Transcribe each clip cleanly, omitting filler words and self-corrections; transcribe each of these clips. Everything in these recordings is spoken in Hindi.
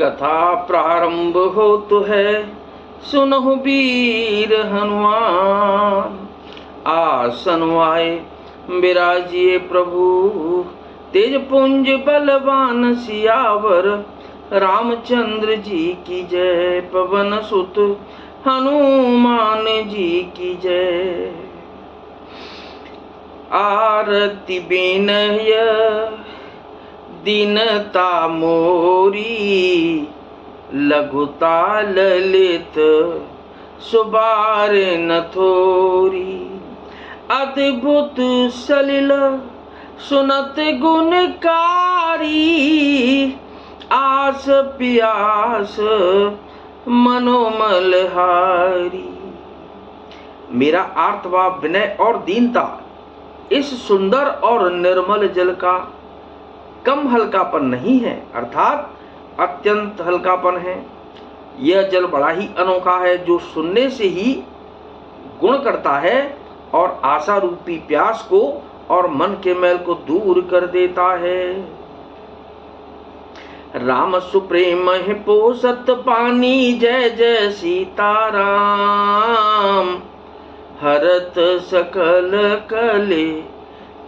कथा प्रारंभ होत है, सुनहु वीर हनुमान। आसन वाए विराजिए प्रभु, तेज पुंज बलवान सियावर। रामचंद्र जी की जय, पवन सुत हनुमान जी की जय। आरती बिनय दीनता मोरी, लघुता ललित सुबार न थोरी। अद्भुत सलिल सुनत गुणकारी, आस पियास मनोमल हारी। मेरा आर्तवा विनय और दीनता इस सुंदर और निर्मल जल का कम हल्कापन नहीं है, अर्थात अत्यंत हल्कापन है। यह जल बड़ा ही अनोखा है, जो सुनने से ही गुण करता है और आशा रूपी प्यास को और मन के मैल को दूर कर देता है। राम सुप्रेम है पोसत पानी, जय जय सीताराम। हरत सकल कले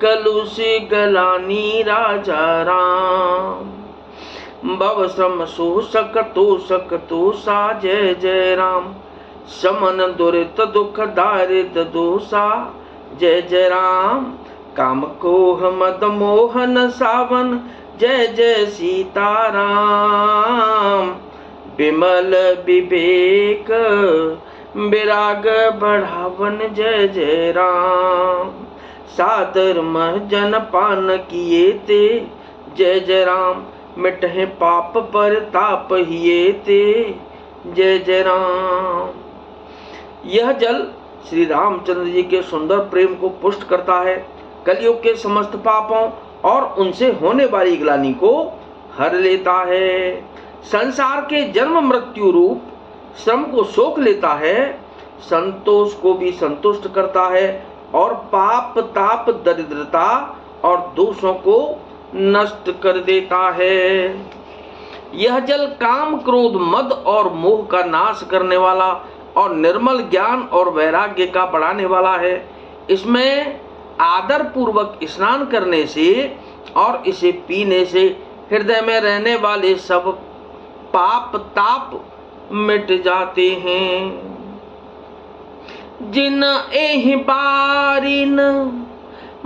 कलुष गलानी, राजा राम। भव श्रम शोषक तोषक तोषा, जय जय राम। समन दुरित दुख दारिद दोषा, जय जय राम। काम कोह मद मोहन सावन, जय जय सीताराम। विमल विवेक विराग बढ़ावन, जय जय राम। सादर मह जन पान किए ते, जय जय राम। मिटहे पाप पर ताप हिए ते, जय जय राम। यह जल श्री रामचंद्र जी के सुंदर प्रेम को पुष्ट करता है, कलयुग के समस्त पापों और उनसे होने वाली ग्लानि को हर लेता है। संसार के जन्म मृत्यु रूप श्रम को सोख लेता है, संतोष को भी संतुष्ट करता है और पाप ताप दरिद्रता और दोषों को नष्ट कर देता है। यह जल काम क्रोध मद और मोह का नाश करने वाला और निर्मल ज्ञान और वैराग्य का बढ़ाने वाला है। इसमें आदर पूर्वक स्नान करने से और इसे पीने से हृदय में रहने वाले सब पाप ताप मिट जाते हैं। जिन एहि बारिन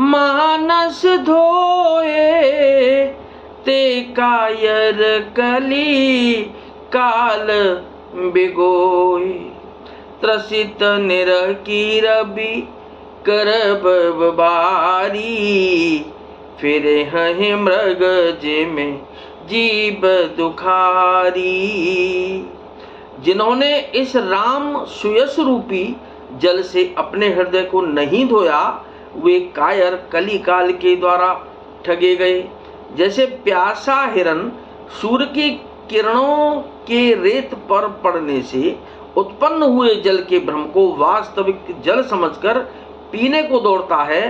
मानस धोए, ते कायर कली काल बिगोए। त्रसित निरह की रवि करब बारी, फिरे हैं मृग में जीव दुखारी। जिन्होंने इस राम सुयस रूपी जल से अपने हृदय को नहीं धोया, वे कायर कली काल के द्वारा ठगे गए। जैसे प्यासा हिरन सूर्य की किरणों के रेत पर पड़ने से उत्पन्न हुए जल के भ्रम को वास्तविक जल समझकर पीने को दौड़ता है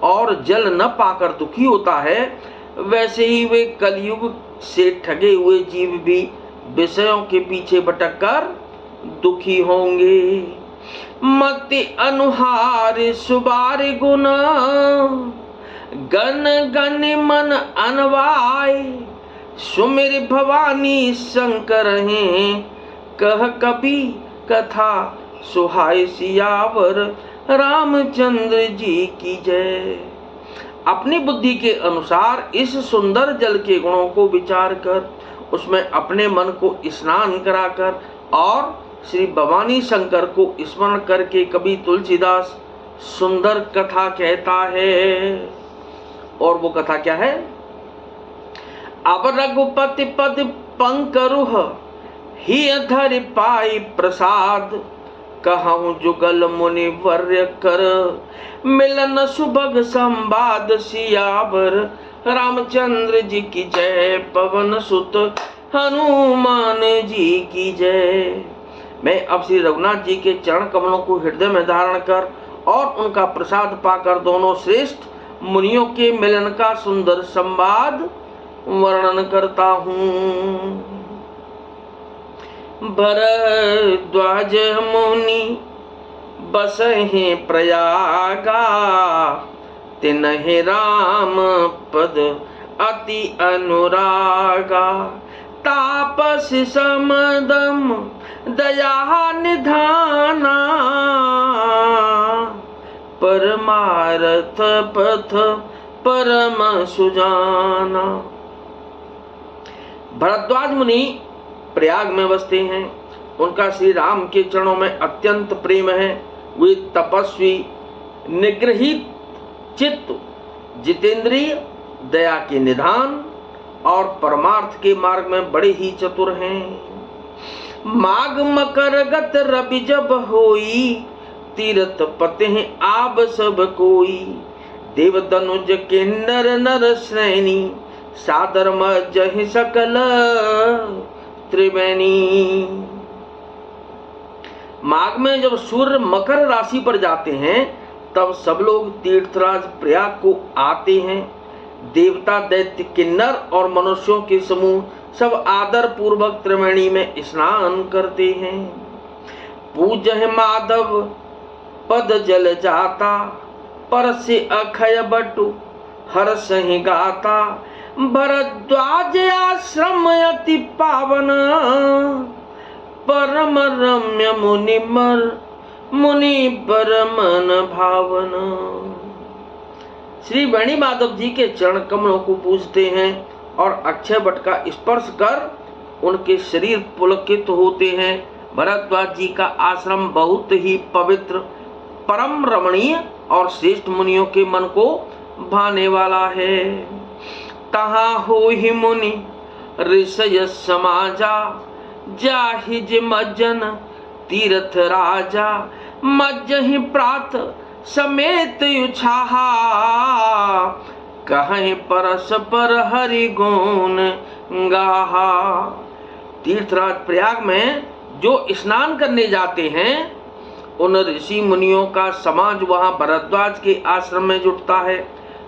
और जल न पाकर दुखी होता है, वैसे ही वे कलयुग से ठगे हुए जीव भी विषयों के पीछे भटककर दुखी होंगे। मति अनुहार सुबार गुण, गन गन मन अनवाय। सुमिर भवानी शंकर हैं, कह कभी कथा सुहाय। सियावर रामचंद्र जी की जय। अपनी बुद्धि के अनुसार इस सुंदर जल के गुणों को विचार कर उसमें अपने मन को स्नान कराकर और श्री भवानी शंकर को स्मरण करके कभी तुलसीदास सुंदर कथा कहता है। और वो कथा क्या है? अब रघुपति पद पंकरुह, ही धर पाई प्रसाद। कहूँ जुगल मुनि वर्य कर, मिलन सुभग संवाद। सियावर रामचंद्र जी की जय, पवन सुत हनुमान जी की जय। मैं अब श्री रघुनाथ जी के चरण कमलों को हृदय में धारण कर और उनका प्रसाद पाकर दोनों श्रेष्ठ मुनियों के मिलन का सुंदर संवाद वर्णन करता हूँ। भरद्वाज मुनि बसहि प्रयागा, तिन्हि राम पद अति अनुरागा। तापस समदम दया निधाना, परमार्थ पथ परम सुजाना। भरद्वाज मुनि प्रयाग में बसते हैं। उनका श्री राम के चरणों में अत्यंत प्रेम है। वे तपस्वी, निग्रहित चित्त, जितेंद्रिय, दया के निधान और परमार्थ के मार्ग में बड़े ही चतुर हैं। माघ मकर गत रवि जब होई, तीरथ पते आब सब कोई। देव दनुज के नर नर श्रेणी, सादर मजहि सकल त्रिवेणी। माघ में जब सूर्य मकर राशि पर जाते हैं तब सब लोग तीर्थराज प्रयाग को आते हैं। देवता, दैत्य, किन्नर और मनुष्यों के समूह सब आदर पूर्वक त्रिवेणी में स्नान करते हैं। पूजहि माधव पद जल जाता, पर से अखय बटु हर्षहि गाता। भरद्वाज आश्रम अति पावन, परम रम्य मुनि परमन भावन। श्री वेणी माधव जी के चरण कमलों को पूजते हैं और अक्षय वट का स्पर्श कर उनके शरीर पुलकित होते हैं। भरद्वाज जी का आश्रम बहुत ही पवित्र, परम रमणीय और श्रेष्ठ मुनियों के मन को भाने वाला है। तहाँ होहि मुनि ऋषय समाजा, जाहिज मज्जन तीर्थ राजा। मज्जहि प्रात समेत युछाहा, कहीं परस्पर हरि गुण गाहा। तीर्थराज प्रयाग में जो स्नान करने जाते हैं उन ऋषि मुनियों का समाज वहां भरद्वाज के आश्रम में जुटता है।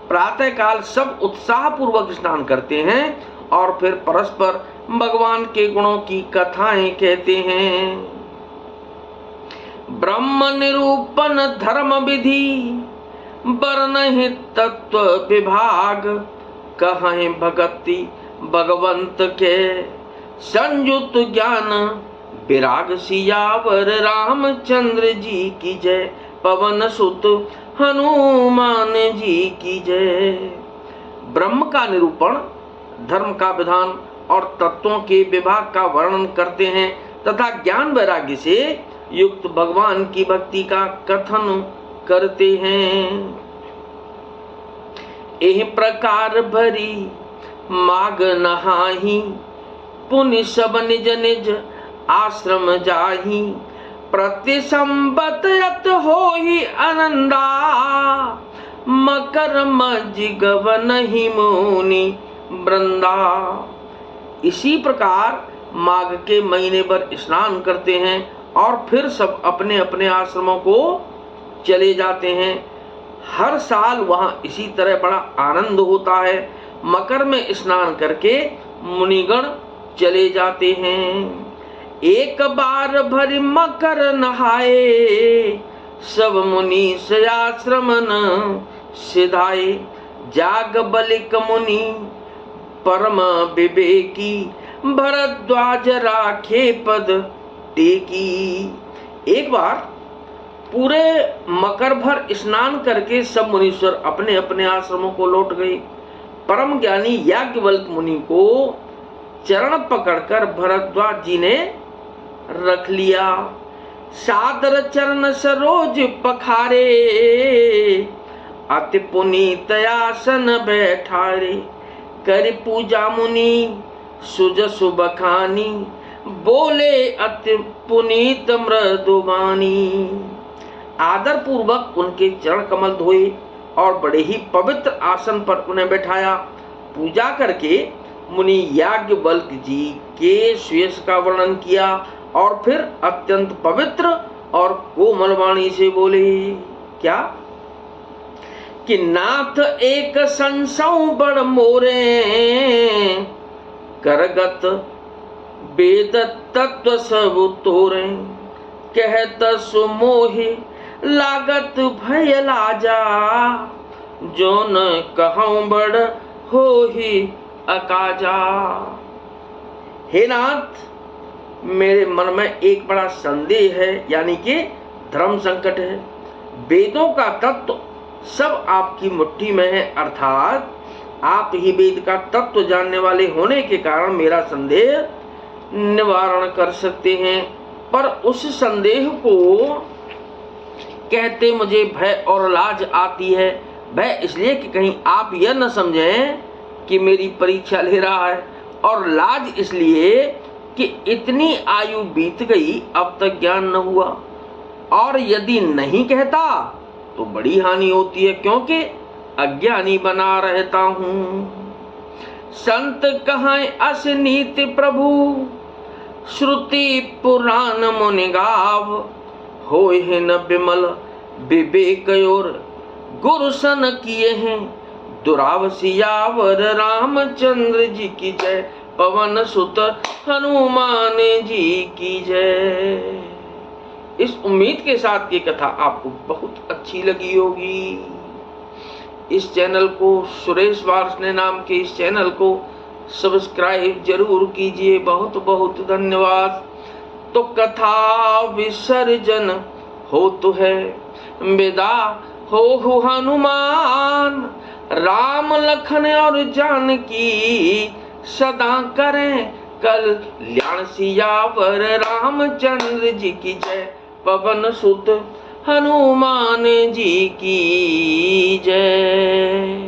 प्रातः काल सब उत्साह पूर्वक स्नान करते हैं और फिर परस्पर भगवान के गुणों की कथाएं कहते हैं। ब्रह्म निरूपण धर्म विधि, बरनहि तत्व विभाग। कहीं भगति भगवंत के, संयुत ज्ञान विराग। सियावर रामचंद्र जी की जय, पवन सुत हनुमान जी की जय। ब्रह्म का निरूपण, धर्म का विधान और तत्वों के विभाग का वर्णन करते हैं तथा ज्ञान वैराग्य से युक्त भगवान की भक्ति का कथन करते हैं। एह प्रकार भरी माग नहाही, पुनि सब निज निज आश्रम जाही। प्रति संबत यत होहि आनंदा, मकर मज्जिगवन ही मुनि वृंदा। इसी प्रकार माघ के महीने पर स्नान करते हैं और फिर सब अपने अपने आश्रमों को चले जाते हैं। हर साल वहां इसी तरह बड़ा आनंद होता है। मकर में स्नान करके मुनिगण चले जाते हैं। एक बार भरी मकर नहाए, सब मुनि आश्रम न सिधाए। जाग बलिक मुनि परम विवेकी, भरद्वाज राखे पद टेकी। एक बार पूरे मकर भर स्नान करके सब मुनीश्वर अपने अपने आश्रमों को लौट गए। परम ज्ञानी याज्ञवल्क्य मुनि को चरण पकड़कर भरद्वाज जी ने रख लिया। सादर चरण सरोज पखारे, अति पुनीत आसन बैठारे। कर पूजा मुनि सुजसु बखानी, बोले अति पुनीत मृदुवानी। आदर पूर्वक उनके चरण कमल धोए और बड़े ही पवित्र आसन पर उन्हें बैठाया। पूजा करके मुनि याज्ञवल्क्य जी के श्रेयस का वर्णन किया और फिर अत्यंत पवित्र और कोमल वाणी से बोले, क्या कि नाथ एक संसौ बड़ मोरे, करगत वेद तत्व सब तोरे, कहत सुमोहि लागत भय लाजा, जो न कहूँ बड़ होहि अकाजा। हे नाथ, मेरे मन में एक बड़ा संदेह है, यानी कि धर्म संकट है। वेदों का तत्व सब आपकी मुट्ठी में है, अर्थात आप ही वेद का तत्व जानने वाले होने के कारण मेरा संदेह निवारण कर सकते हैं। पर उस संदेह को कहते मुझे भय और लाज आती है। भय इसलिए कि कहीं आप यह न समझें कि मेरी परीक्षा ले रहा है, और लाज इसलिए कि इतनी आयु बीत गई अब तक ज्ञान न हुआ, और यदि नहीं कहता तो बड़ी हानि होती है, क्योंकि अज्ञानी बना रहता हूं। संत कहां अस नीति प्रभु, श्रुति पुराण मुनि गाव, होए न बिमल विवेक और गुरु सन किए हैं, दुराव सियावर रामचंद्र जी की जय, पवन सुत हनुमान जी की जय। इस उम्मीद के साथ की कथा आपको बहुत अच्छी लगी होगी। इस चैनल को, सुरेश वार्ष्णेय नाम के इस चैनल को सब्सक्राइब जरूर कीजिए। बहुत बहुत धन्यवाद। तो कथा विसर्जन हो तो है, विदा हो हनुमान, राम लखन और जानकी सदा करें कल्याण, सियावर रामचंद्र जी की जय, पवन सुत हनुमान जी की जय।